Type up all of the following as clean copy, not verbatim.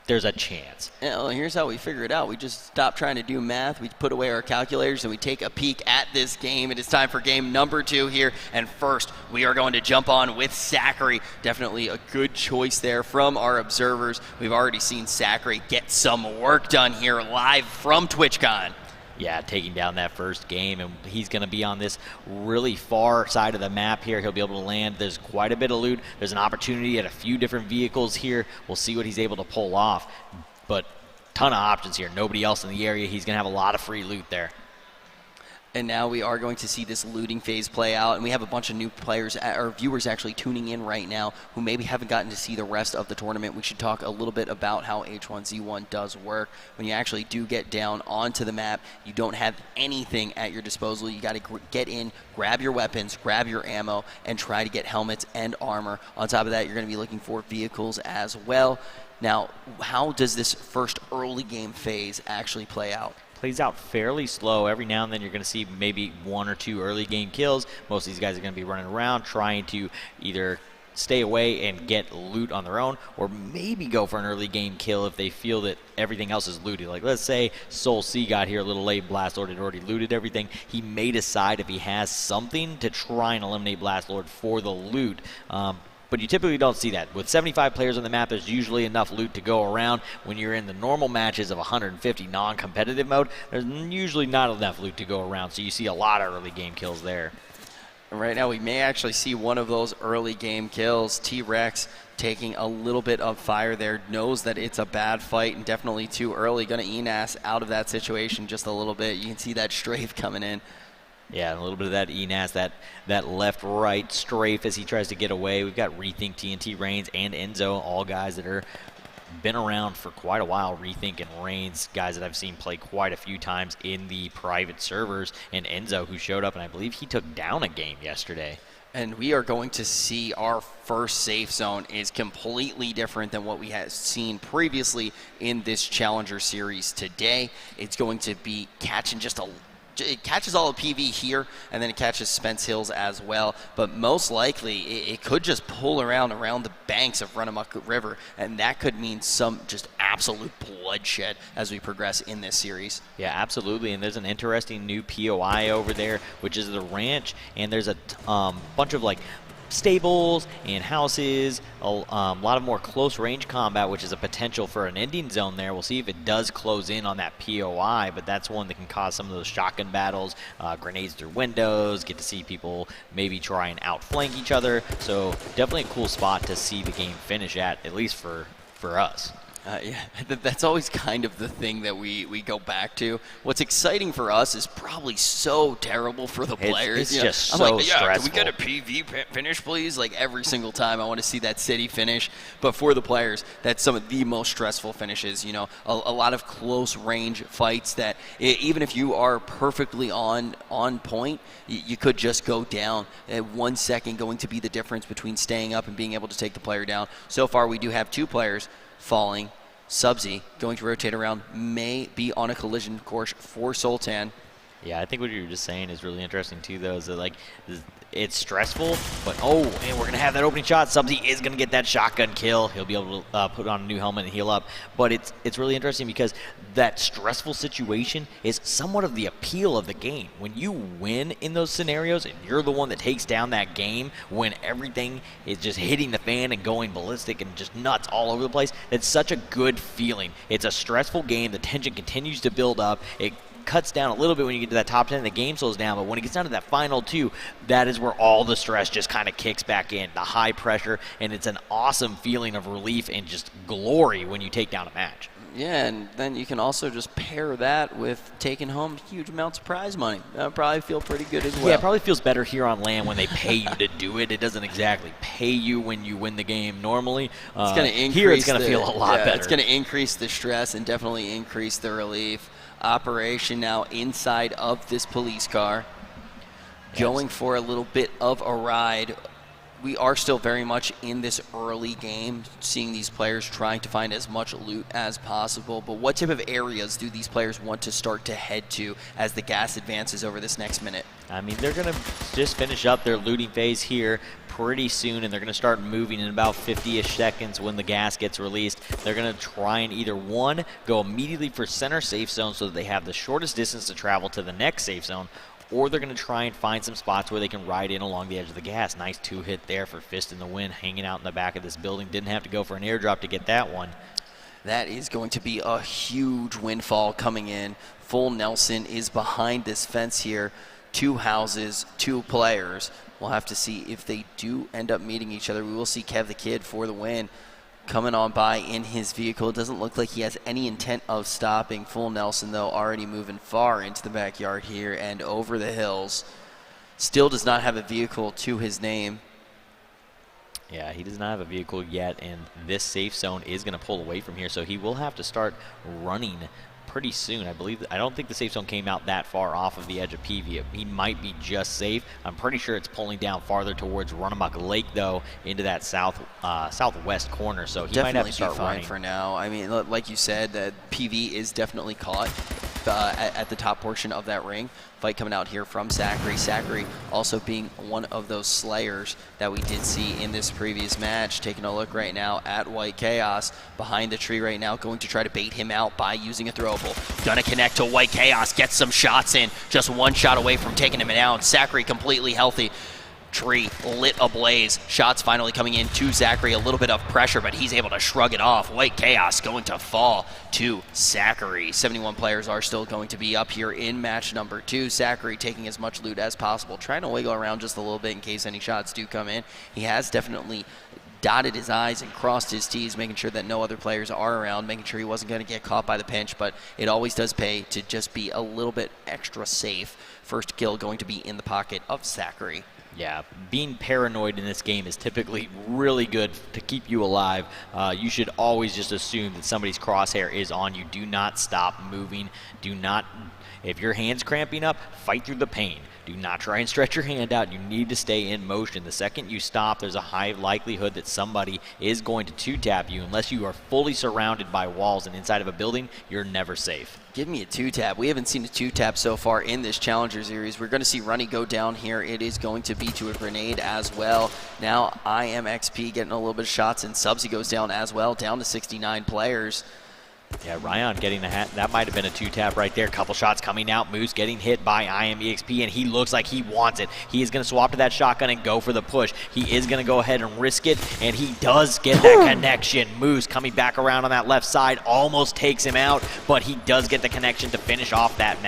there's a chance. Yeah, well, here's how we figure it out. We just stop trying to do math. We put away our calculators and we take a peek at this game. It is time for game number 2 here. And first, we are going to jump on with Zachary. Definitely a good choice there from our observers. We've already seen Zachary get some work done here live from TwitchCon. Yeah, taking down that first game, and he's going to be on this really far side of the map here. He'll be able to land. There's quite a bit of loot. There's an opportunity at a few different vehicles here. We'll see what he's able to pull off, but ton of options here. Nobody else in the area. He's going to have a lot of free loot there. And now we are going to see this looting phase play out, and we have a bunch of new players, or viewers actually tuning in right now who maybe haven't gotten to see the rest of the tournament. We should talk a little bit about how H1Z1 does work. When you actually do get down onto the map, you don't have anything at your disposal. You got to get in, grab your weapons, grab your ammo, and try to get helmets and armor. On top of that, you're going to be looking for vehicles as well. Now, how does this first early game phase actually play out? Plays out fairly slow. Every now and then you're going to see maybe 1 or 2 early game kills. Most of these guys are going to be running around trying to either stay away and get loot on their own, or maybe go for an early game kill if they feel that everything else is looted. Like, let's say Soul C got here a little late, Blast Lord had already looted everything. He may decide if he has something to try and eliminate Blast Lord for the loot. But you typically don't see that. With 75 players on the map, there's usually enough loot to go around. When you're in the normal matches of 150 non-competitive mode, there's usually not enough loot to go around, so you see a lot of early game kills there. Right now, we may actually see one of those early game kills. T-Rex taking a little bit of fire there, knows that it's a bad fight and definitely too early. Going to Enas out of that situation just a little bit. You can see that strafe coming in. Yeah, and a little bit of that Enas, that left-right strafe as he tries to get away. We've got Rethink, TNT, Reigns, and Enzo, all guys that are been around for quite a while. Rethink and Reigns, guys that I've seen play quite a few times in the private servers, and Enzo, who showed up, and I believe he took down a game yesterday. And we are going to see our first safe zone is completely different than what we have seen previously in this Challenger Series today. It's going to be catching it catches all of PV here, and then it catches Spence Hills as well. But most likely, it could just pull around the banks of Runamuk River, and that could mean some just absolute bloodshed as we progress in this series. Yeah, absolutely. And there's an interesting new POI over there, which is the ranch, and there's a bunch of like stables and houses, a lot of more close range combat, which is a potential for an ending zone there. We'll see if it does close in on that POI, but that's one that can cause some of those shotgun battles, grenades through windows, get to see people maybe try and outflank each other. So definitely a cool spot to see the game finish at least for us. Yeah, that's always kind of the thing that we go back to. What's exciting for us is probably so terrible for the players. It's just I'm so like, stressful. Can we get a PV finish, please? Like every single time I want to see that city finish. But for the players, that's some of the most stressful finishes. You know, a lot of close range fights that even if you are perfectly on point, you could just go down. 1 second going to be the difference between staying up and being able to take the player down. So far, we do have 2 players falling. Subsy going to rotate around, may be on a collision course for Sultan. Yeah, I think what you were just saying is really interesting too, though, is that like it's stressful, but oh, and we're gonna have that opening shot. Subsy is gonna get that shotgun kill. He'll be able to put on a new helmet and heal up. But it's really interesting because that stressful situation is somewhat of the appeal of the game. When you win in those scenarios and you're the one that takes down that game, when everything is just hitting the fan and going ballistic and just nuts all over the place, it's such a good feeling. It's a stressful game. The tension continues to build up. It cuts down a little bit when you get to that top 10 and the game slows down, but when it gets down to that final 2, that is where all the stress just kind of kicks back in, the high pressure, and it's an awesome feeling of relief and just glory when you take down a match. Yeah, and then you can also just pair that with taking home huge amounts of prize money. That would probably feel pretty good as well. Yeah, it probably feels better here on land when they pay you to do it. It doesn't exactly pay you when you win the game normally. It's going to increase. Here it's going to feel a lot better. It's going to increase the stress and definitely increase the relief. Operation now inside of this police car, going for a little bit of a ride. We are still very much in this early game, seeing these players trying to find as much loot as possible. But what type of areas do these players want to start to head to as the gas advances over this next minute? I mean, they're going to just finish up their looting phase here pretty soon, and they're going to start moving in about 50-ish seconds when the gas gets released. They're going to try and either, one, go immediately for center safe zone so that they have the shortest distance to travel to the next safe zone, or they're going to try and find some spots where they can ride in along the edge of the gas. Nice 2-hit there for Fist in the Wind, hanging out in the back of this building. Didn't have to go for an airdrop to get that one. That is going to be a huge windfall coming in. Full Nelson is behind this fence here. 2 houses, 2 players. We'll have to see if they do end up meeting each other. We will see Kev the Kid for the win coming on by in his vehicle. It doesn't look like he has any intent of stopping. Full Nelson, though, already moving far into the backyard here and over the hills. Still does not have a vehicle to his name. Yeah, he does not have a vehicle yet, and this safe zone is going to pull away from here, so he will have to start running pretty soon. I don't think the safe zone came out that far off of the edge of PV. He might be just safe. I'm pretty sure it's pulling down farther towards Runamuck Lake, though, into that southwest corner, so he might have to start running. For now. I mean, like you said, that PV is definitely caught at the top portion of that ring. Fight coming out here from Zachary. Zachary also being one of those slayers that we did see in this previous match. Taking a look right now at White Chaos behind the tree right now, going to try to bait him out by using a throwable. Gonna connect to White Chaos, get some shots in. Just 1 shot away from taking him down. Zachary completely healthy. Tree lit ablaze. Shots finally coming in to Zachary. A little bit of pressure, but he's able to shrug it off. White Chaos going to fall to Zachary. 71 players are still going to be up here in match number 2. Zachary taking as much loot as possible, trying to wiggle around just a little bit in case any shots do come in. He has definitely dotted his I's and crossed his T's, making sure that no other players are around, making sure he wasn't going to get caught by the pinch, but it always does pay to just be a little bit extra safe. First kill going to be in the pocket of Zachary. Yeah, being paranoid in this game is typically really good to keep you alive. You should always just assume that somebody's crosshair is on you. Do not stop moving. Do not, if your hand's cramping up, fight through the pain. Do not try and stretch your hand out. You need to stay in motion. The second you stop, there's a high likelihood that somebody is going to two-tap you. Unless you are fully surrounded by walls and inside of a building, you're never safe. Give me a 2-tap. We haven't seen a 2-tap so far in this Challenger Series. We're going to see Runny go down here. It is going to be to a grenade as well. Now IMXP getting a little bit of shots, and Subsy goes down as well, down to 69 players. Yeah, Ryan getting the hat. That might have been a 2-tap right there. Couple shots coming out. Moose getting hit by IMEXP, and he looks like he wants it. He is going to swap to that shotgun and go for the push. He is going to go ahead and risk it, and he does get that connection. Moose coming back around on that left side almost takes him out, but he does get the connection to finish off that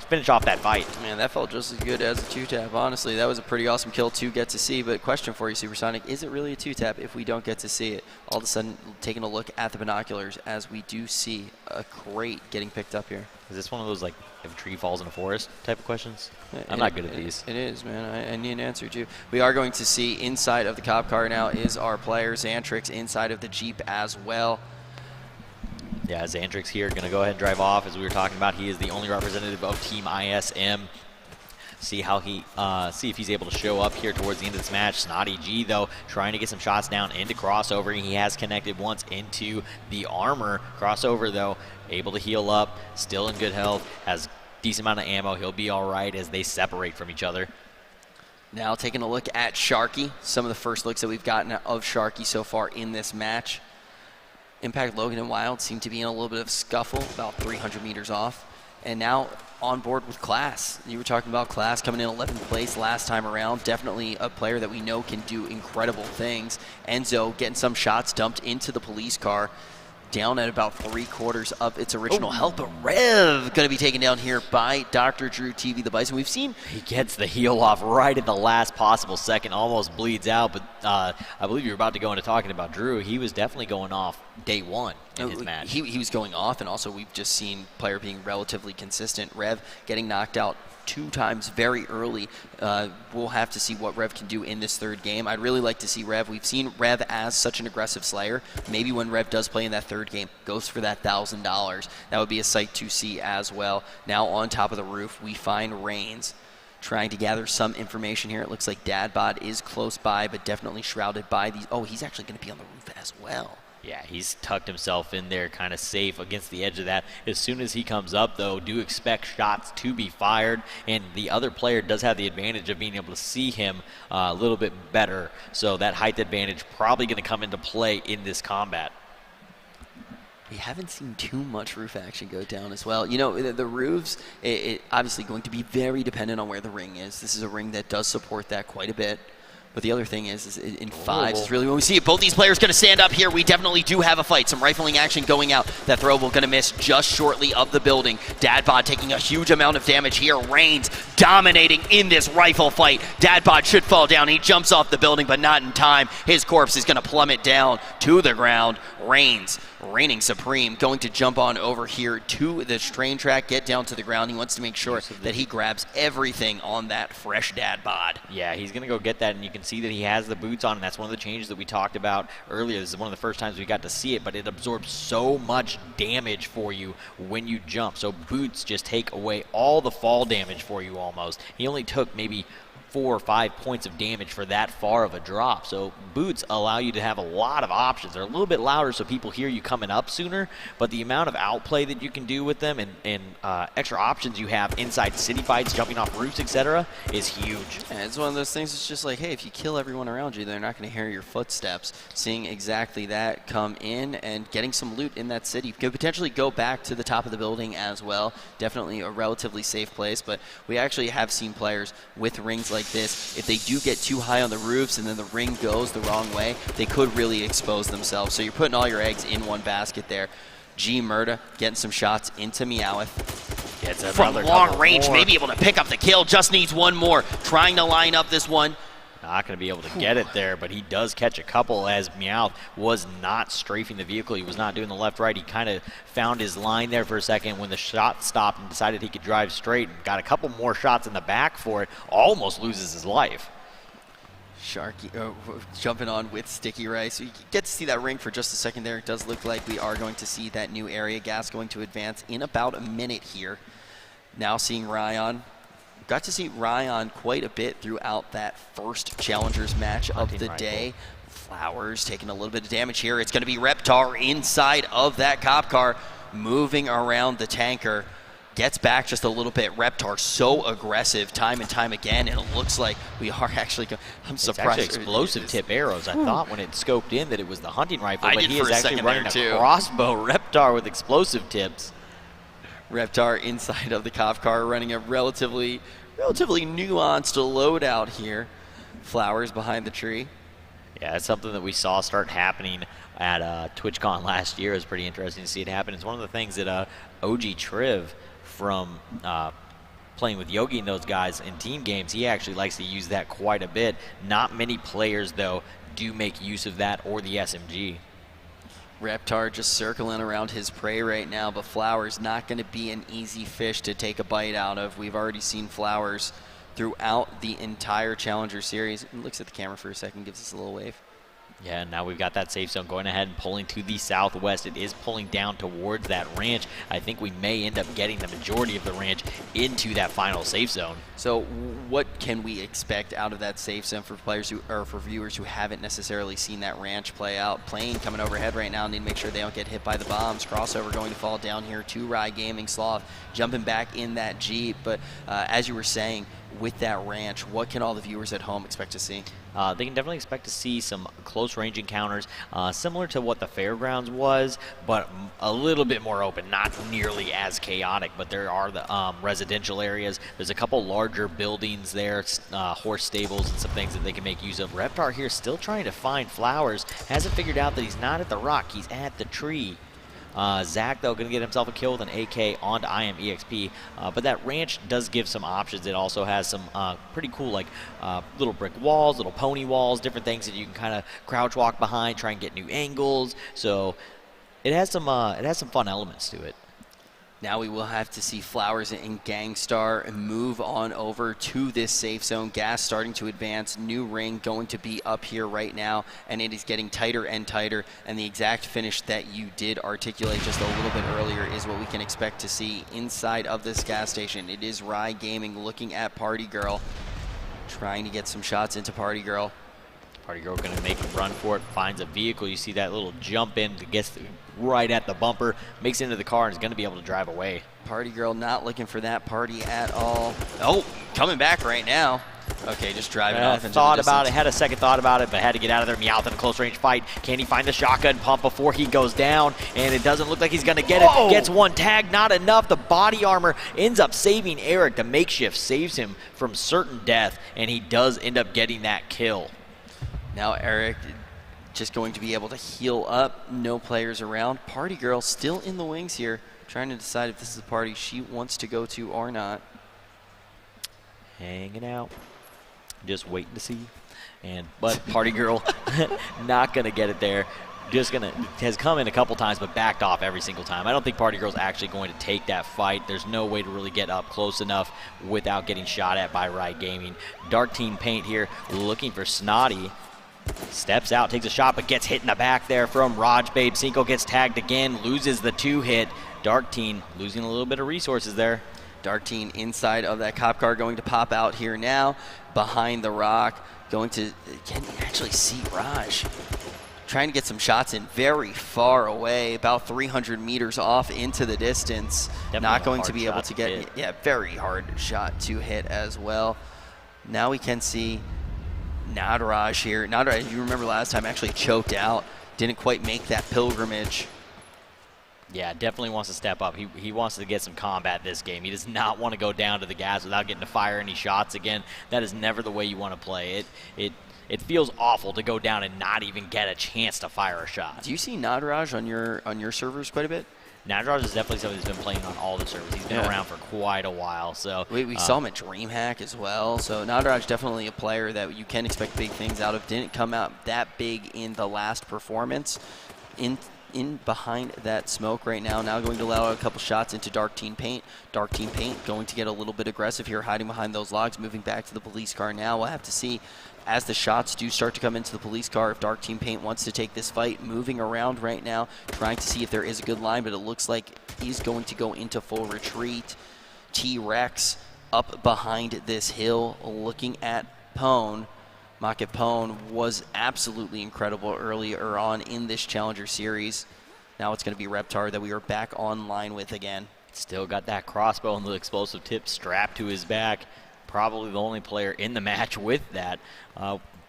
finish off that fight. Man, that felt just as good as a 2-tap. Honestly, that was a pretty awesome kill to get to see. But question for you, Supersonic: is it really a 2-tap if we don't get to see it? All of a sudden, taking a look at the binoculars as we do see a crate getting picked up here. Is this one of those, like, if a tree falls in a forest type of questions? I'm not good at these. It is, man. I need an answer, too. We are going to see inside of the cop car now is our player, Xantrix, inside of the Jeep as well. Yeah, Xantrix here going to go ahead and drive off. As we were talking about, he is the only representative of Team ISM. See how see if he's able to show up here towards the end of this match. Snotty G, though, trying to get some shots down into Crossover. He has connected once into the armor. Crossover, though, able to heal up, still in good health, has decent amount of ammo. He'll be all right as they separate from each other. Now taking a look at Sharky. Some of the first looks that we've gotten of Sharky so far in this match. Impact, Logan, and Wild seem to be in a little bit of scuffle, about 300 meters off. And now on board with Class. You were talking about Class coming in 11th place last time around. Definitely a player that we know can do incredible things. Enzo getting some shots dumped into the police car, down at about 3/4 of its original health. But Rev going to be taken down here by Dr. Drew TV the Bison. We've seen he gets the heal off right at the last possible second, almost bleeds out. But I believe you're about to go into talking about Drew. He was definitely going off day one in his match. He was going off, and also we've just seen player being relatively consistent. Rev getting knocked out 2 times very early. We'll have to see what Rev can do in this third game. I'd really like to see Rev. We've seen Rev as such an aggressive slayer. Maybe when Rev does play in that third game, goes for that $1,000. That would be a sight to see as well. Now on top of the roof, we find Reigns trying to gather some information here. It looks like Dadbod is close by, but definitely shrouded by these. Oh, he's actually going to be on the roof as well. Yeah, he's tucked himself in there kind of safe against the edge of that. As soon as he comes up, though, do expect shots to be fired, and the other player does have the advantage of being able to see him a little bit better. So that height advantage probably going to come into play in this combat. We haven't seen too much roof action go down as well. You know, the roofs, it obviously going to be very dependent on where the ring is. This is a ring that does support that quite a bit. But the other thing is in fives, is really when we see it. Both these players going to stand up here. We definitely do have a fight. Some rifling action going out. That throw will going to miss just shortly of the building. Dadbod taking a huge amount of damage here. Reigns dominating in this rifle fight. Dadbod should fall down. He jumps off the building, but not in time. His corpse is going to plummet down to the ground. Reigns reigning supreme, going to jump on over here to the train track, get down to the ground. He wants to make sure that he grabs everything on that fresh dad bod. Yeah, he's going to go get that, and you can see that he has the boots on, and that's one of the changes that we talked about earlier. This is one of the first times we got to see it, but it absorbs so much damage for you when you jump. So boots just take away all the fall damage for you almost. He only took maybe 4 or 5 points of damage for that far of a drop. So boots allow you to have a lot of options. They're a little bit louder so people hear you coming up sooner, but the amount of outplay that you can do with them and extra options you have inside city fights, jumping off roofs, etc. is huge. And it's one of those things, it's just like, hey, if you kill everyone around you, they're not going to hear your footsteps. Seeing exactly that come in and getting some loot in that city. Could potentially go back to the top of the building as well. Definitely a relatively safe place, but we actually have seen players with rings like this, if they do get too high on the roofs and then the ring goes the wrong way, they could really expose themselves. So you're putting all your eggs in one basket there. G Murda getting some shots into Meowth. Gets from long range, maybe able to pick up the kill, just needs one more. Trying to line up this one. Not going to be able to get it there, but he does catch a couple as Meowth was not strafing the vehicle. He was not doing the left-right. He kind of found his line there for a second when the shot stopped and decided he could drive straight and got a couple more shots in the back for it. Almost loses his life. Sharky jumping on with Sticky Rice. You get to see that ring for just a second there. It does look like we are going to see that new area gas going to advance in about a minute here. Now seeing Ryan. Got to see Ryan quite a bit throughout that first Challengers match of the day. Flowers taking a little bit of damage here. It's going to be Reptar inside of that cop car, moving around the tanker. Gets back just a little bit. Reptar so aggressive time and time again, and it looks like we are actually I'm surprised. It's actually explosive tip arrows. I thought when it scoped in that it was the hunting rifle, but he is for a actually second running there, a crossbow Reptar with explosive tips. Reptar inside of the cop car, running a relatively nuanced loadout here. Flowers behind the tree. Yeah, that's something that we saw start happening at TwitchCon last year. It was pretty interesting to see it happen. It's one of the things that OG Triv from playing with Yogi and those guys in team games, he actually likes to use that quite a bit. Not many players, though, do make use of that or the SMG. Reptar just circling around his prey right now, but Flowers not going to be an easy fish to take a bite out of. We've already seen Flowers throughout the entire Challenger series. He looks at the camera for a second, gives us a little wave. Yeah, and now we've got that safe zone going ahead and pulling to the southwest. It is pulling down towards that ranch. I think we may end up getting the majority of the ranch into that final safe zone. So what can we expect out of that safe zone for players who, or for viewers who haven't necessarily seen that ranch play out? Plane coming overhead right now, need to make sure they don't get hit by the bombs. Crossover going to fall down here to Rye Gaming. Sloth jumping back in that Jeep. But as you were saying, with that ranch, what can all the viewers at home expect to see? They can definitely expect to see some close range encounters, similar to what the fairgrounds was, but a little bit more open, not nearly as chaotic. But there are the residential areas. There's a couple larger buildings there, horse stables and some things that they can make use of. Reptar here still trying to find Flowers. Hasn't figured out that he's not at the rock, he's at the tree. Zach, though, going to get himself a kill with an AK onto IMEXP. But that ranch does give some options. It also has some pretty cool, like, little brick walls, little pony walls, different things that you can kind of crouch walk behind, try and get new angles. So it has some fun elements to it. Now we will have to see Flowers and Gangstar move on over to this safe zone. Gas starting to advance. New ring going to be up here right now, and it is getting tighter and tighter. And the exact finish that you did articulate just a little bit earlier is what we can expect to see inside of this gas station. It is Rye Gaming looking at Party Girl, trying to get some shots into Party Girl. Party Girl going to make a run for it, finds a vehicle. You see that little jump in, gets right at the bumper, makes it into the car, and is going to be able to drive away. Party Girl not looking for that party at all. Oh, coming back right now. Okay, just driving off into thought the about distance. it, had a second thought about it, but had to get out of there. Meowth in a close range fight. Can he find the shotgun pump before he goes down? And it doesn't look like he's going to get it. Gets one tag, not enough. The body armor ends up saving Eric. The makeshift saves him from certain death, and he does end up getting that kill. Now Eric just going to be able to heal up. No players around. Party Girl still in the wings here, trying to decide if this is the party she wants to go to or not. Hanging out. Just waiting to see. But Party Girl not going to get it there. Has come in a couple times, but backed off every single time. I don't think Party Girl's actually going to take that fight. There's no way to really get up close enough without getting shot at by Riot Gaming. Dark Team Paint here looking for Snotty. Steps out, takes a shot, but gets hit in the back there from Raj Babe. Cinco gets tagged again, loses the 2-hit. Dark Team losing a little bit of resources there. Dark Team inside of that cop car, going to pop out here now behind the rock. Can you actually see Raj trying to get some shots in very far away, about 300 meters off into the distance. Definitely not going to be able to get hit. Yeah, very hard shot to hit as well. Now we can see Nadaraj here. Nadaraj, you remember last time, actually choked out, didn't quite make that pilgrimage. Yeah, definitely wants to step up. He wants to get some combat this game. He does not want to go down to the gas without getting to fire any shots again. That is never the way you want to play. It feels awful to go down and not even get a chance to fire a shot. Do you see Nadaraj on your servers quite a bit? Nadaraj is definitely somebody who's been playing on all the servers. He's been around for quite a while. So we saw him at DreamHack as well. So Nadaraj definitely a player that you can expect big things out of. Didn't come out that big in the last performance. In behind that smoke right now. Now going to allow a couple shots into Dark Team Paint. Dark Team Paint going to get a little bit aggressive here, hiding behind those logs, moving back to the police car now. We'll have to see as the shots do start to come into the police car if Dark Team Paint wants to take this fight. Moving around right now, trying to see if there is a good line, but it looks like he's going to go into full retreat. T-Rex up behind this hill looking at Pone. Maka Pone was absolutely incredible earlier on in this Challenger Series. Now it's going to be Reptar that we are back online with again. Still got that crossbow and the explosive tip strapped to his back. Probably the only player in the match with that.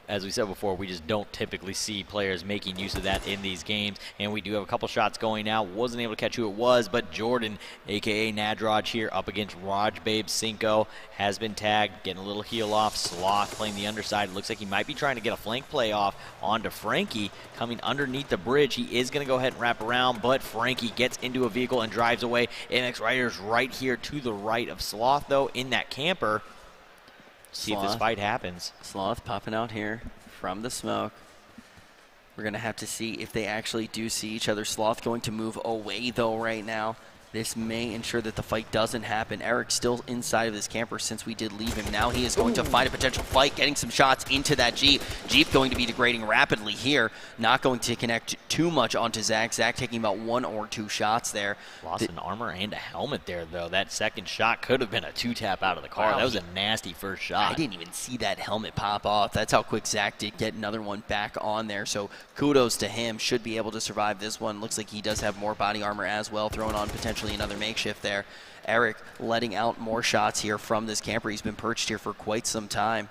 As we said before, we just don't typically see players making use of that in these games. And we do have a couple shots going now. Wasn't able to catch who it was, but Jordan, a.k.a. Nadraj here, up against Raj Babe Cinco, has been tagged, getting a little heal off. Sloth playing the underside. Looks like he might be trying to get a flank play off onto Frankie, coming underneath the bridge. He is going to go ahead and wrap around, but Frankie gets into a vehicle and drives away. MX Riders right here to the right of Sloth, though, in that camper. See if this fight happens. Sloth popping out here from the smoke. We're going to have to see if they actually do see each other. Sloth going to move away, though, right now. This may ensure that the fight doesn't happen. Eric's still inside of this camper since we did leave him. Now he is going to find a potential fight, getting some shots into that Jeep. Jeep going to be degrading rapidly here. Not going to connect too much onto Zach. Zach taking about 1 or 2 shots there. Lost an armor and a helmet there, though. That second shot could have been a 2-tap out of the car. Wow, that was a nasty first shot. I didn't even see that helmet pop off. That's how quick Zach did get another one back on there. So kudos to him. Should be able to survive this one. Looks like he does have more body armor as well, throwing on potentially another makeshift there. Eric letting out more shots here from this camper. He's been perched here for quite some time.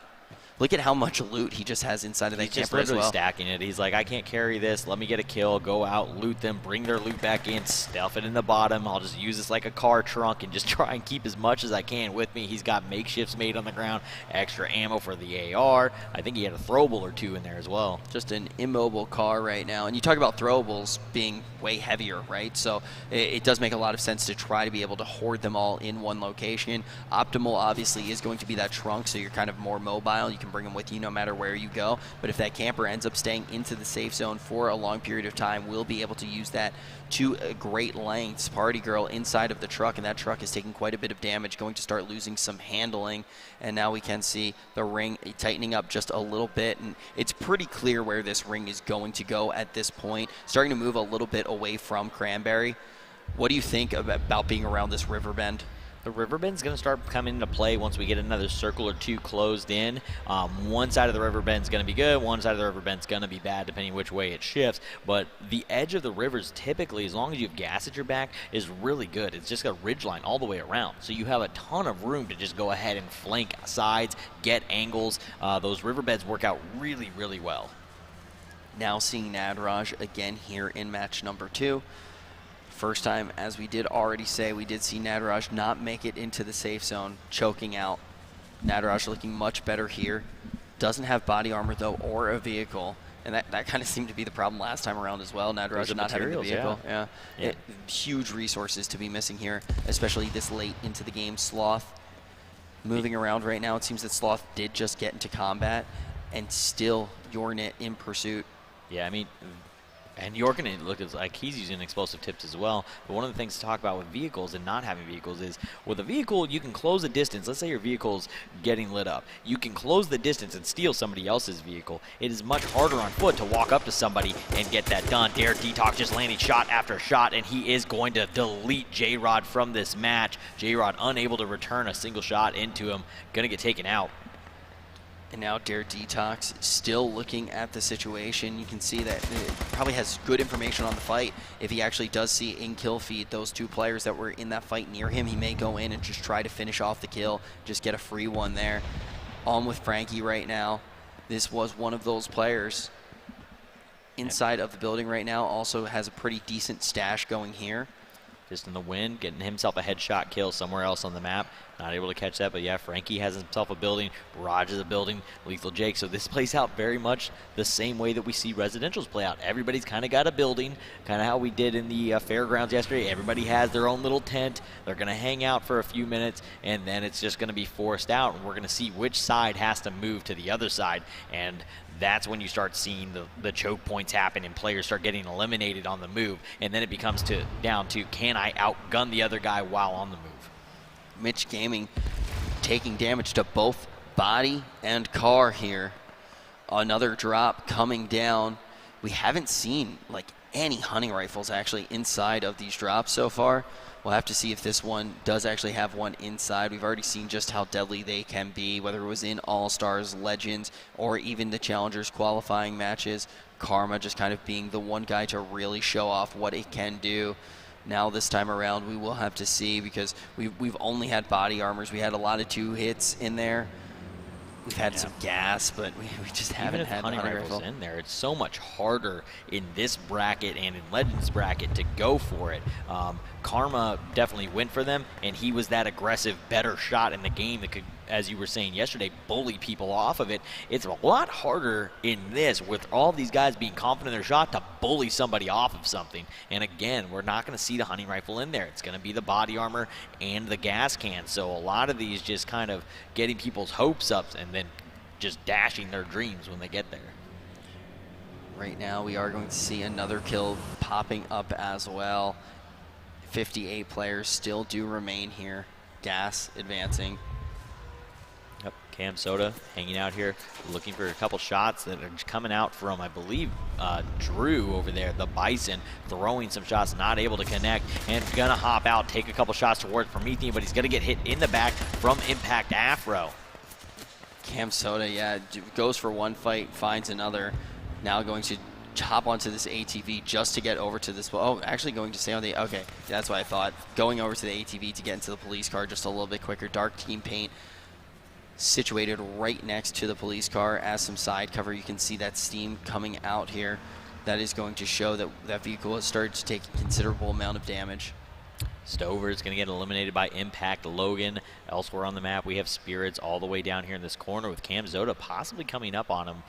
Look at how much loot he just has inside of that camper as well. He's stacking it. He's like, I can't carry this. Let me get a kill, go out, loot them, bring their loot back in, stuff it in the bottom. I'll just use this like a car trunk and just try and keep as much as I can with me. He's got makeshifts made on the ground, extra ammo for the AR. I think he had a throwable or 2 in there as well. Just an immobile car right now. And you talk about throwables being way heavier, right? So it does make a lot of sense to try to be able to hoard them all in one location. Optimal, obviously, is going to be that trunk, so you're kind of more mobile. You can bring them with you no matter where you go. But if that camper ends up staying into the safe zone for a long period of time, we'll be able to use that to great lengths. Party Girl inside of the truck, and that truck is taking quite a bit of damage, going to start losing some handling. And now we can see the ring tightening up just a little bit, and it's pretty clear where this ring is going to go at this point. Starting to move a little bit away from Cranberry. What do you think about being around this river bend? The riverbend's going to start coming into play once we get another circle or two closed in. One side of the riverbend's going to be good, one side of the riverbend's going to be bad depending which way it shifts, but the edge of the rivers typically, as long as you have gas at your back, is really good. It's just got a ridge line all the way around, so you have a ton of room to just go ahead and flank sides, get angles. Those riverbeds work out really, really well. Now seeing Nadraj again here in match number 2. First time, as we did already say, we did see Nadraj not make it into the safe zone, choking out. Nadraj looking much better here. Doesn't have body armor, though, or a vehicle. And that kind of seemed to be the problem last time around as well. Nadraj not having the vehicle. Yeah. Huge resources to be missing here, especially this late into the game. Sloth moving around right now. It seems that Sloth did just get into combat, and still Yornit in pursuit. Yeah, I mean, and Yorkin looks like he's using explosive tips as well. But one of the things to talk about with vehicles and not having vehicles is, with a vehicle, you can close the distance. Let's say your vehicle's getting lit up. You can close the distance and steal somebody else's vehicle. It is much harder on foot to walk up to somebody and get that done. Dare Detox just landing shot after shot, and he is going to delete J-Rod from this match. J-Rod unable to return a single shot into him. Gonna get taken out. And now Dare Detox still looking at the situation. You can see that it probably has good information on the fight. If he actually does see in kill feed those 2 players that were in that fight near him, he may go in and just try to finish off the kill, just get a free one there. On with Frankie right now. This was one of those players inside of the building right now. Also has a pretty decent stash going here. Just in the wind, getting himself a headshot kill somewhere else on the map. Not able to catch that, but yeah, Frankie has himself a building. Raj is a building. Lethal Jake. So this plays out very much the same way that we see residentials play out. Everybody's kind of got a building, kind of how we did in the fairgrounds yesterday. Everybody has their own little tent. They're going to hang out for a few minutes, and then it's just going to be forced out, and we're going to see which side has to move to the other side. And that's when you start seeing the choke points happen and players start getting eliminated on the move. And then it becomes down to, can I outgun the other guy while on the move? Mitch Gaming taking damage to both body and car here. Another drop coming down. We haven't seen like any hunting rifles actually inside of these drops so far. We'll have to see if this one does actually have one inside. We've already seen just how deadly they can be, whether it was in All-Stars, Legends, or even the Challengers qualifying matches. Karma just kind of being the one guy to really show off what it can do. Now this time around, we will have to see, because we've only had body armors. We had a lot of 2 hits in there. We've had some gas, but we just haven't had hunting rifles in there. It's so much harder in this bracket and in Legends bracket to go for it. Karma definitely went for them, and he was that aggressive, better shot in the game that could, as you were saying yesterday, bully people off of it. It's a lot harder in this, with all these guys being confident in their shot, to bully somebody off of something. And again, we're not going to see the hunting rifle in there. It's going to be the body armor and the gas can. So a lot of these just kind of getting people's hopes up and then just dashing their dreams when they get there. Right now, we are going to see another kill popping up as well. 58 players still do remain here. Gas advancing. Yep, Cam Soda hanging out here, looking for a couple shots that are coming out from, I believe, Drew over there, the Bison, throwing some shots, not able to connect, and gonna hop out, take a couple shots towards Promethean, but he's gonna get hit in the back from Impact Afro. Cam Soda, yeah, goes for one fight, finds another. Now going to hop onto this ATV just to get over to this. Oh, actually going to stay on the, okay, that's what I thought. Going over to the ATV to get into the police car just a little bit quicker. Dark Team Paint situated right next to the police car as some side cover. You can see that steam coming out here. That is going to show that that vehicle has started to take a considerable amount of damage. Stover is going to get eliminated by Impact Logan. Elsewhere on the map, we have Spirits all the way down here in this corner with Cam Zoda possibly coming up on him.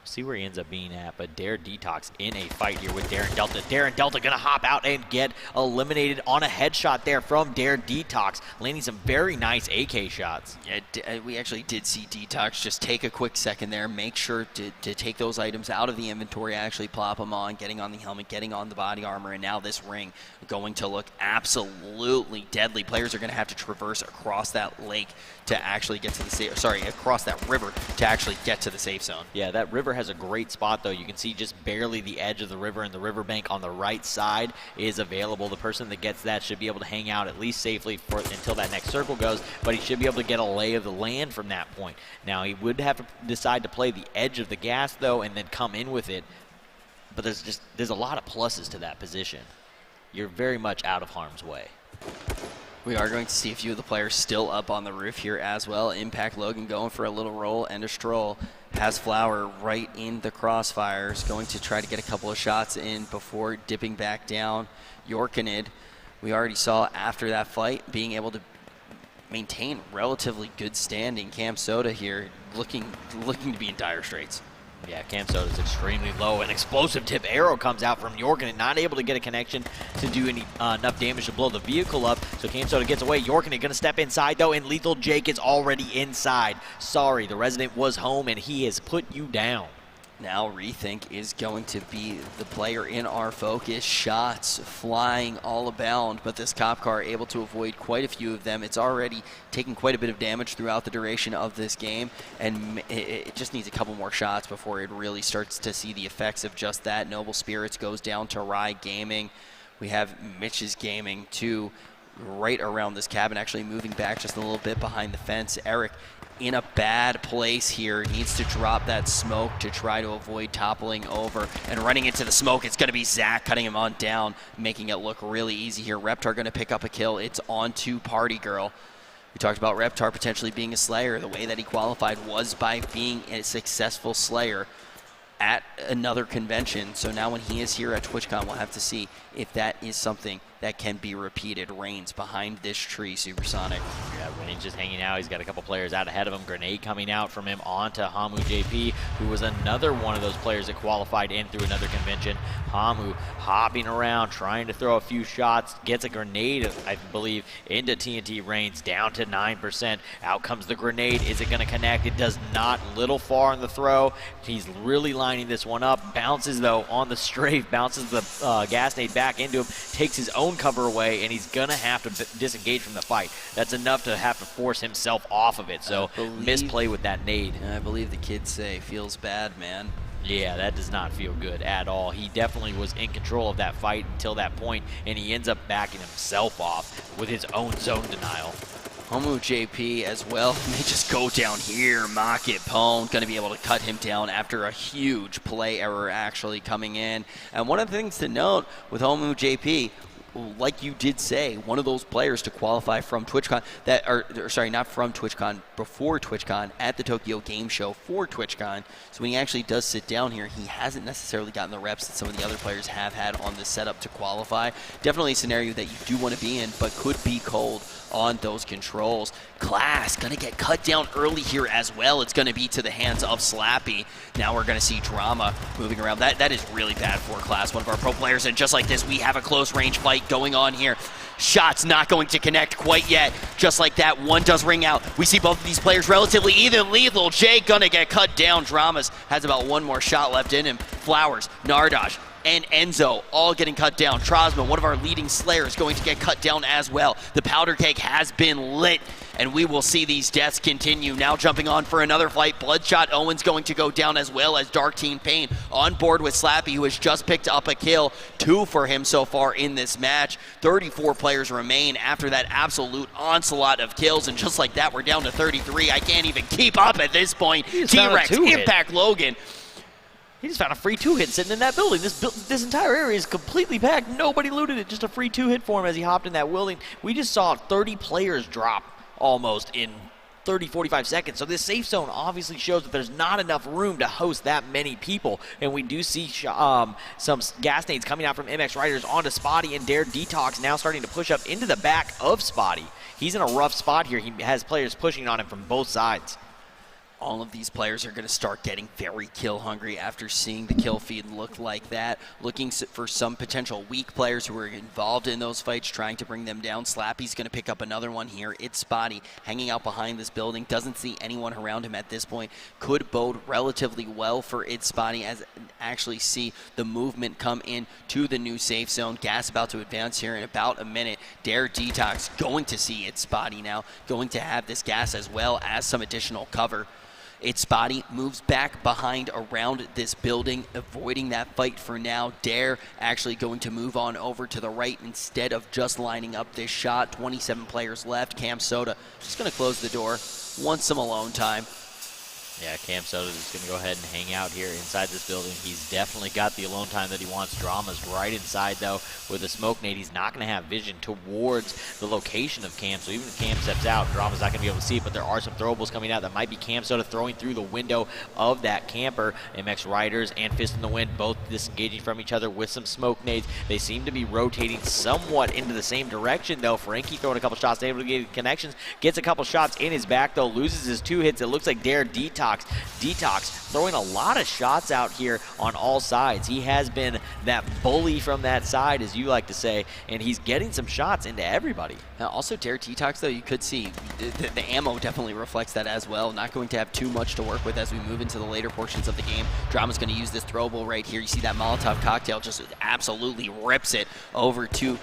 See where he ends up being at, but Dare Detox in a fight here with Darren Delta. Darren Delta gonna hop out and get eliminated on a headshot there from Dare Detox, landing some very nice AK shots. Yeah, we actually did see Detox just take a quick second there, make sure to take those items out of the inventory, actually plop them on, getting on the helmet, getting on the body armor, and now this ring going to look absolutely deadly. Players are gonna have to traverse across that lake to actually get to the safe, sorry, across that river to actually get to the safe zone. Yeah, that river has a great spot, though. You can see just barely the edge of the river, and the riverbank on the right side is available. The person that gets that should be able to hang out at least safely until that next circle goes, but he should be able to get a lay of the land from that point. Now, he would have to decide to play the edge of the gas, though, and then come in with it, but there's a lot of pluses to that position. You're very much out of harm's way. We are going to see a few of the players still up on the roof here as well. Impact Logan going for a little roll and a stroll. Has Flower right in the crossfires, going to try to get a couple of shots in before dipping back down. Yorkinid, we already saw after that fight, being able to maintain relatively good standing. Cam Soda here looking to be in dire straits. Yeah, Cam Soda is extremely low. An explosive tip arrow comes out from Yorkin, not able to get a connection to do enough damage to blow the vehicle up. So Cam Soda gets away. Yorkin going to step inside, though, and Lethal Jake is already inside. Sorry, the resident was home, and he has put you down. Now Rethink is going to be the player in our focus. Shots flying all abound, but this cop car able to avoid quite a few of them. It's already taken quite a bit of damage throughout the duration of this game, and it just needs a couple more shots before it really starts to see the effects of just that. Noble Spirits goes down to Rye Gaming. We have Mitch's Gaming, too, right around this cabin, actually moving back just a little bit behind the fence. Eric in a bad place here, needs to drop that smoke to try to avoid toppling over, and running into the smoke, it's going to be Zach cutting him on down, making it look really easy here. Reptar going to pick up a kill. It's on to Party Girl. We talked about Reptar potentially being a Slayer. The way that he qualified was by being a successful Slayer at another convention. So now when he is here at TwitchCon, we'll have to see if that is something that can be repeated. Reigns behind this tree, Supersonic. Yeah, Reigns just hanging out. He's got a couple players out ahead of him. Grenade coming out from him onto Hamu JP, who was another one of those players that qualified in through another convention. Hamu hopping around, trying to throw a few shots, gets a grenade, I believe, into TNT. Reigns down to 9%. Out comes the grenade. Is it going to connect? It does not. Little far in the throw. He's really lining this one up. Bounces, though, on the strafe. Bounces the gas nade back into him. Takes his own cover away, and he's going to have to disengage from the fight. That's enough to have to force himself off of it. So misplay with that nade. I believe the kids say, feels bad, man. Yeah, that does not feel good at all. He definitely was in control of that fight until that point, and he ends up backing himself off with his own zone denial. Homu JP as well may just go down here. Mock it. Pone going to be able to cut him down after a huge play error actually coming in. And one of the things to note with Homu JP, like you did say, one of those players to qualify from TwitchCon, not from TwitchCon, before TwitchCon, at the Tokyo Game Show for TwitchCon. So when he actually does sit down here, he hasn't necessarily gotten the reps that some of the other players have had on this setup to qualify. Definitely a scenario that you do want to be in, but could be cold on those controls. Class going to get cut down early here as well. It's going to be to the hands of Slappy. Now we're going to see Drama moving around. That is really bad for Class, one of our pro players. And just like this, we have a close range fight going on here. Shots not going to connect quite yet. Just like that, one does ring out. We see both of these players relatively even. Lethal Jay going to get cut down. Dramas has about one more shot left in him. Flowers, Nardosh, and Enzo all getting cut down. Trosma, one of our leading Slayers, going to get cut down as well. The powder keg has been lit, and we will see these deaths continue. Now jumping on for another fight. Bloodshot Owens going to go down, as well as Dark Teen Pain on board with Slappy, who has just picked up a kill. 2 for him so far in this match. 34 players remain after that absolute onslaught of kills, and just like that, we're down to 33. I can't even keep up at this point. T-Rex, Impact Logan. He just found a free 2-hit sitting in that building. This entire area is completely packed. Nobody looted it. Just a free 2-hit for him as he hopped in that building. We just saw 30 players drop almost in 30, 45 seconds. So this safe zone obviously shows that there's not enough room to host that many people. And we do see some gas nades coming out from MX Riders onto Spotty, and Dare Detox now starting to push up into the back of Spotty. He's in a rough spot here. He has players pushing on him from both sides. All of these players are going to start getting very kill hungry after seeing the kill feed look like that. Looking for some potential weak players who are involved in those fights, trying to bring them down. Slappy's going to pick up another one here. It's Spotty hanging out behind this building. Doesn't see anyone around him at this point. Could bode relatively well for It's Spotty, as actually see the movement come in to the new safe zone. Gas about to advance here in about a minute. Dare Detox going to see It's Spotty now. Going to have this gas as well as some additional cover. It's Spotty moves back behind around this building, avoiding that fight for now. Dare actually going to move on over to the right instead of just lining up this shot. 27 players left. Cam Soda just going to close the door, wants some alone time. Yeah, Cam Soda is going to go ahead and hang out here inside this building. He's definitely got the alone time that he wants. Drama's right inside, though, with a smoke nade. He's not going to have vision towards the location of Cam, so even if Cam steps out, Drama's not going to be able to see it, but there are some throwables coming out that might be Cam Soda throwing through the window of that camper. MX Riders and Fist in the Wind both disengaging from each other with some smoke nades. They seem to be rotating somewhat into the same direction, though. Frankie throwing a couple shots, able to get connections, gets a couple shots in his back, though, loses his 2 hits. It looks like Dare Detox throwing a lot of shots out here on all sides. He has been that bully from that side, as you like to say, and he's getting some shots into everybody. Now, also Dare Detox, though, you could see the ammo definitely reflects that as well. Not going to have too much to work with as we move into the later portions of the game. Drama's going to use this throwable right here. You see that Molotov cocktail just absolutely rips it over to,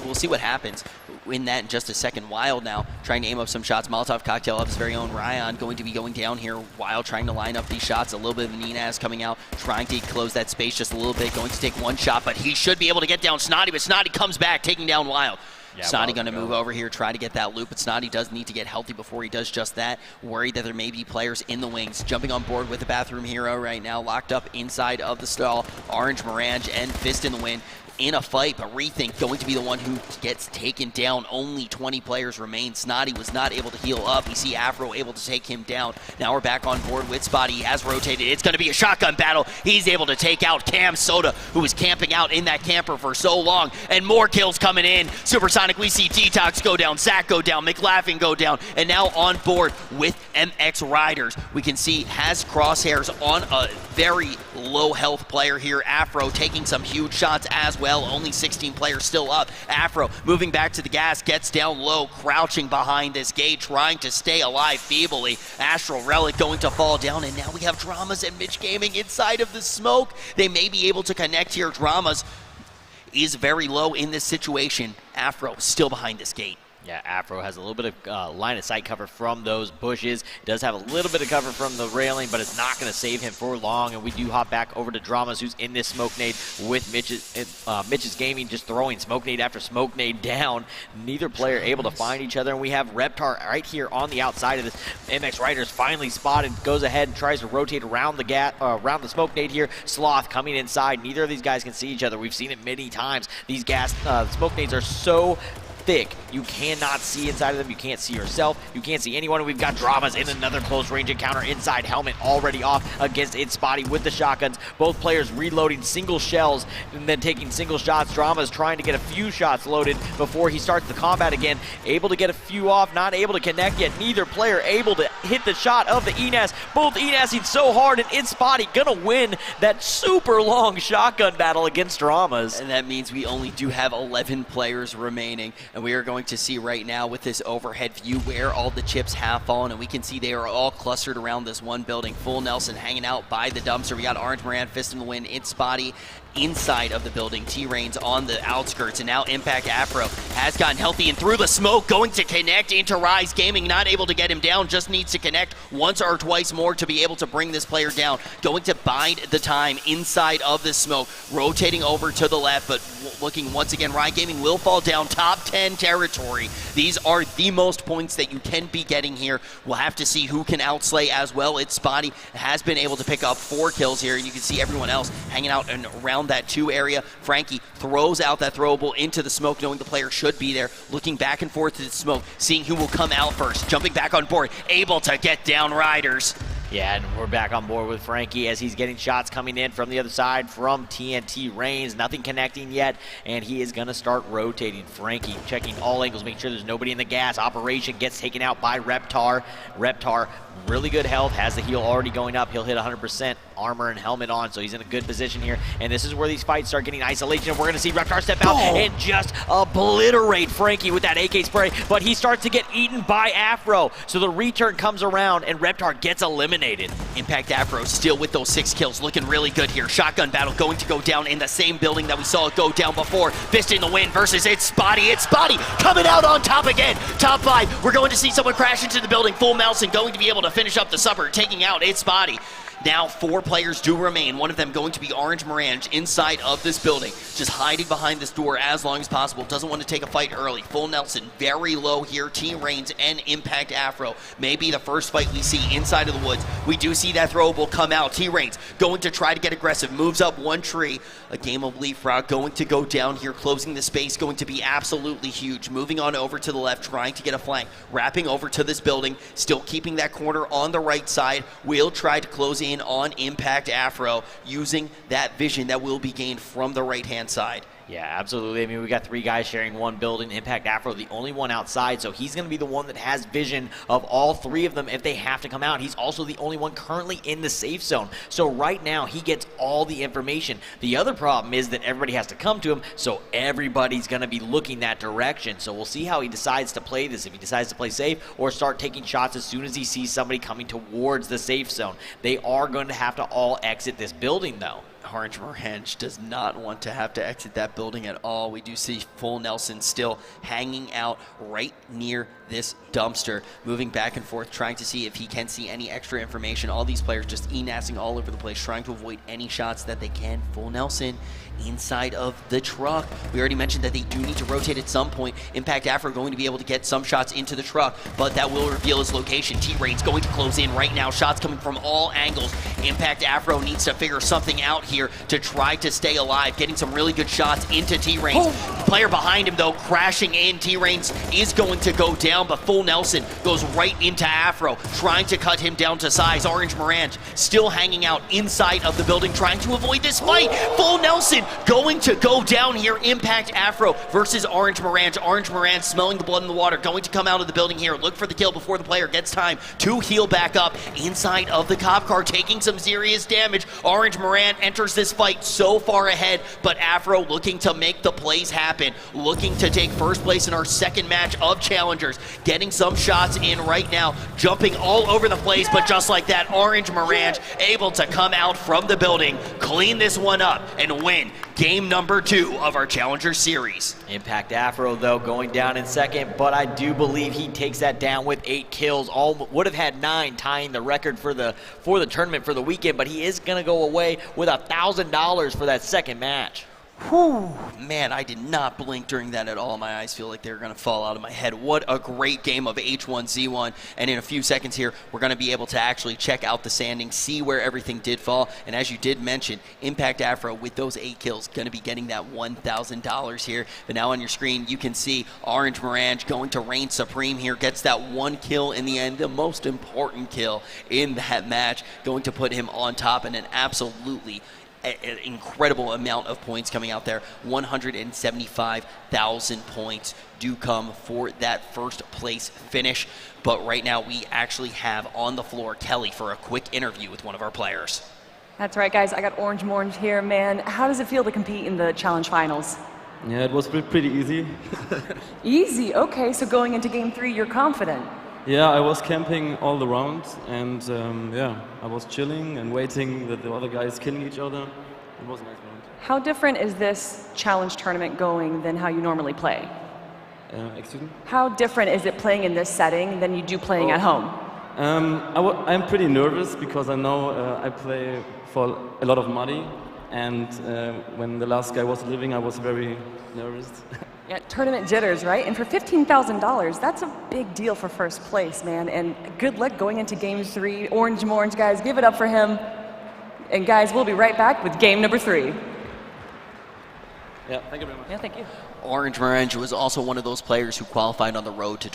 we'll see what happens in that in just a second. Wild now trying to aim up some shots. Molotov cocktail of his very own. Ryan going to be going down here. Wild trying to line up these shots. A little bit of Ninaz coming out, trying to close that space just a little bit. Going to take one shot, but he should be able to get down Snotty, but Snotty comes back, taking down Wild. Yeah, Snotty going to move over here, try to get that loop, but Snotty does need to get healthy before he does just that. Worried that there may be players in the wings. Jumping on board with the Bathroom Hero right now, locked up inside of the stall. Orange Mirange and Fist in the Wind in a fight, but Rethink going to be the one who gets taken down. Only 20 players remain. Snotty was not able to heal up. We see Afro able to take him down. Now we're back on board with Spotty. He has rotated. It's going to be a shotgun battle. He's able to take out Cam Soda, who was camping out in that camper for so long, and more kills coming in. Supersonic, we see Detox go down, Zach go down, McLaughlin go down, and now on board with MX Riders. We can see has crosshairs on a very low health player here. Afro taking some huge shots as well. Only 16 players still up. Afro moving back to the gas, gets down low, crouching behind this gate, trying to stay alive feebly. Astral Relic going to fall down, and now we have Dramas and Mitch Gaming inside of the smoke. They may be able to connect here. Dramas is very low in this situation. Afro still behind this gate. Yeah, Afro has a little bit of line of sight cover from those bushes. Does have a little bit of cover from the railing, but it's not going to save him for long. And we do hop back over to Dramas, who's in this smoke nade with Mitch's Gaming, just throwing smoke nade after smoke nade down. Neither player able to find each other. And we have Reptar right here on the outside of this. MX Riders finally spotted, goes ahead and tries to rotate around the smoke nade here. Sloth coming inside. Neither of these guys can see each other. We've seen it many times. These smoke nades are so thick, you cannot see inside of them. You can't see yourself. You can't see anyone. We've got Dramas in another close range encounter. Inside helmet already off against It's Spotty with the shotguns. Both players reloading single shells and then taking single shots. Dramas trying to get a few shots loaded before he starts the combat again. Able to get a few off, not able to connect yet. Neither player able to hit the shot of the ENAS. Both ENASing so hard, and It's Spotty gonna win that super long shotgun battle against Dramas. And that means we only do have 11 players remaining. And we are going to see right now with this overhead view where all the chips have fallen, and we can see they are all clustered around this one building. Full Nelson hanging out by the dumpster. We got Orange Moran, Fist in the Wind, It's Spotty inside of the building. T-Rain's on the outskirts, and now Impact Afro has gotten healthy and through the smoke, going to connect into Rise Gaming. Not able to get him down, just needs to connect once or twice more to be able to bring this player down. Going to bide the time inside of the smoke, rotating over to the left, but looking once again, Rise Gaming will fall down. Top 10 territory. These are the most points that you can be getting here. We'll have to see who can outslay as well. It's Spotty has been able to pick up 4 kills here. You can see everyone else hanging out and around that 2 area. Frankie throws out that throwable into the smoke, knowing the player should be there, looking back and forth to the smoke, seeing who will come out first, jumping back on board, able to get down Riders. Yeah, and we're back on board with Frankie as he's getting shots coming in from the other side from TNT Reigns. Nothing connecting yet, and he is going to start rotating. Frankie checking all angles, making sure there's nobody in the gas. Operation gets taken out by Reptar. Reptar, really good health, has the heal already going up. He'll hit 100% armor and helmet on, so he's in a good position here. And this is where these fights start getting isolation, and we're going to see Reptar step out and just obliterate Frankie with that AK spray, but he starts to get eaten by Afro. So the return comes around, and Reptar gets eliminated. Impact Afro still with those 6 kills, looking really good here. Shotgun battle going to go down in the same building that we saw it go down before. Fist in the Wind versus It's Spotty. It's Spotty coming out on top again. Top 5. We're going to see someone crash into the building. Full Nelson going to be able to to finish up the supper, taking out its body. Now 4 players do remain, one of them going to be Orange Morange inside of this building, just hiding behind this door as long as possible, doesn't want to take a fight early. Full Nelson very low here, T-Reigns and Impact Afro may be the first fight we see inside of the woods. We do see that throwable come out. T-Reigns going to try to get aggressive, moves up one tree. A game of leapfrog going to go down here, closing the space, going to be absolutely huge. Moving on over to the left, trying to get a flank, wrapping over to this building, still keeping that corner on the right side. Will try to close in on Impact Afro using that vision that will be gained from the right-hand side. Yeah, absolutely. I mean, we got 3 guys sharing one building. Impact Afro, the only one outside, so he's going to be the one that has vision of all 3 of them if they have to come out. He's also the only one currently in the safe zone. So right now, he gets all the information. The other problem is that everybody has to come to him, so everybody's going to be looking that direction. So we'll see how he decides to play this, if he decides to play safe or start taking shots as soon as he sees somebody coming towards the safe zone. They are going to have to all exit this building, though. Orange Morange does not want to have to exit that building at all. We do see Full Nelson still hanging out right near this dumpster, moving back and forth, trying to see if he can see any extra information. All these players just E-nassing all over the place, trying to avoid any shots that they can. Full Nelson inside of the truck. We already mentioned that they do need to rotate at some point. Impact Afro going to be able to get some shots into the truck, but that will reveal his location. T-Reigns going to close in right now. Shots coming from all angles. Impact Afro needs to figure something out here to try to stay alive, getting some really good shots into T-Reigns. Player behind him, though, crashing in. T-Reigns is going to go down, but Full Nelson goes right into Afro, trying to cut him down to size. Orange Morange still hanging out inside of the building, trying to avoid this fight. Full Nelson going to go down here. Impact Afro versus Orange Morange. Orange Morange smelling the blood in the water, going to come out of the building here, look for the kill before the player gets time to heal back up inside of the cop car, taking some serious damage. Orange Morange enters this fight so far ahead, but Afro looking to make the plays happen, looking to take first place in our second match of Challengers, getting some shots in right now, jumping all over the place, but just like that, Orange Morange able to come out from the building, clean this one up, and win game number 2 of our Challenger series. Impact Afro, though, going down in second, but I do believe he takes that down with 8 kills. All would have had 9, tying the record for the tournament for the weekend, but he is going to go away with $1,000 for that second match. Whew, man, I did not blink during that at all. My eyes feel like they're going to fall out of my head. What a great game of H1Z1. And in a few seconds here, we're going to be able to actually check out the standings, see where everything did fall. And as you did mention, Impact Afro with those 8 kills going to be getting that $1,000 here. But now on your screen, you can see Orange Morange going to reign supreme here, gets that 1 kill in the end, the most important kill in that match, going to put him on top in an absolutely an incredible amount of points coming out there. 175,000 points do come for that first place finish. But right now we actually have on the floor Kelly for a quick interview with one of our players. That's right, guys. I got Orange Morange here, man. How does it feel to compete in the challenge finals? Yeah, it was pretty easy. Easy, okay. So going into game 3, you're confident. Yeah, I was camping all around, and yeah, I was chilling and waiting that the other guys killing each other. It was a nice moment. How different is this challenge tournament going than how you normally play? Excuse me? How different is it playing in this setting than you do playing at home? I'm pretty nervous because I know I play for a lot of money, and when the last guy was leaving, I was very nervous. Yeah, tournament jitters, right? And for $15,000, that's a big deal for first place, man. And good luck going into game 3. Orange Morange, guys, give it up for him. And guys, we'll be right back with game number 3. Yeah, thank you very much. Yeah, thank you. Orange Morange was also one of those players who qualified on the road to